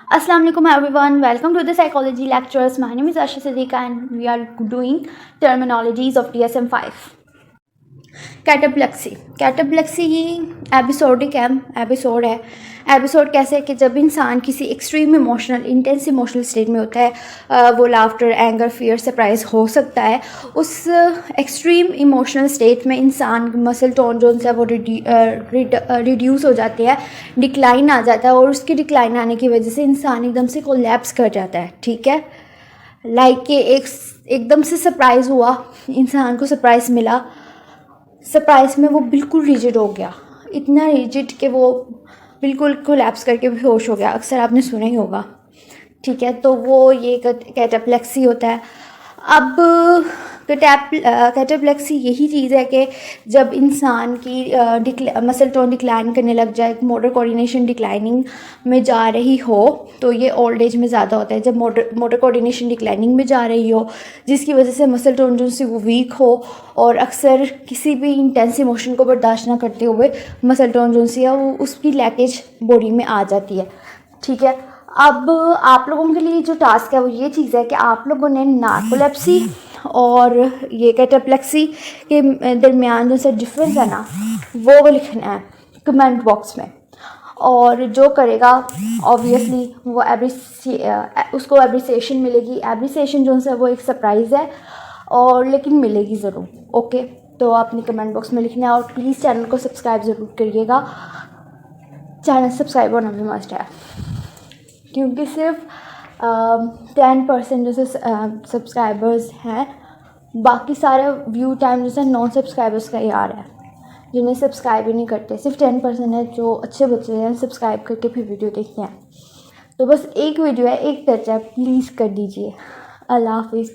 Assalamu alaikum everyone, welcome to the psychology lectures. My name is Asha Siddiqa and we are doing terminologies of DSM-5. Cataplexy he episodic episode है। Episode कैसे है कि जब इंसान किसी extreme emotional intense emotional state में होता है, वो लाफ्टर, एंगर, फियर, सरप्राइज हो सकता है। उस एक्सट्रीम इमोशनल स्टेट में इंसान मसल टोन जो है वो रिड्यूस हो जाते हैं, डिक्लाइन आ जाता है और उसकी डिक्लाइन आने की वजह से इंसान एकदम से कोलैप्स कर जाता है। ठीक है, कि एकदम से सरप्राइज़ हुआ, इंसान को सरप्राइज़ मिला, सरप्राइज़ में वो बिल्कुल रिजिड हो गया, इतना रिजिड कि वो बिल्कुल कोलैप्स करके बेहोश हो गया। अक्सर आपने सुना ही होगा। ठीक है, तो वो ये कैटाप्लेक्सी होता है। अब कैटाप्लेक्सी यही चीज़ है कि जब इंसान की मसल टोन डिक्लाइन करने लग जाए, मोटर कोऑर्डिनेशन डिक्लाइनिंग में जा रही हो, तो ये ओल्ड एज में ज़्यादा होता है। जब मोटर कोऑर्डिनेशन डिक्लाइनिंग में जा रही हो, जिसकी वजह से मसल टोन जो सी वो वीक हो और अक्सर किसी भी इंटेंस इमोशन को बर्दाश्त ना करते हुए मसल टोन जो सी है वो उसकी लैकेज बॉडी में आ जाती है। ठीक है, अब आप लोगों के लिए जो टास्क है वो ये चीज़ है कि आप लोगों ने नार्कोलेप्सी और ये कैटाप्लेक्सी के दरमियान जो सा डिफरेंस है ना, वो लिखना है कमेंट बॉक्स में। और जो करेगा ऑब्वियसली वो उसको एप्रिसिएशन मिलेगी। एप्रिसिएशन जो है वो एक सरप्राइज़ है और लेकिन मिलेगी ज़रूर। ओके, तो आपने कमेंट बॉक्स में लिखना है और प्लीज़ चैनल को सब्सक्राइब ज़रूर करिएगा। चैनल सब्सक्राइब होना भी मस्ट है, क्योंकि सिर्फ 10% जैसे सब्सक्राइबर्स हैं, बाकी सारे व्यू टाइम जैसे नॉन सब्सक्राइबर्स का ही आ रहा है, जिन्हें सब्सक्राइब ही नहीं करते। सिर्फ 10% है जो अच्छे बच्चे हैं, सब्सक्राइब करके फिर वीडियो देखते हैं। तो बस एक वीडियो है, एक टच है, प्लीज़ कर दीजिए। अल्लाह हाफिज़।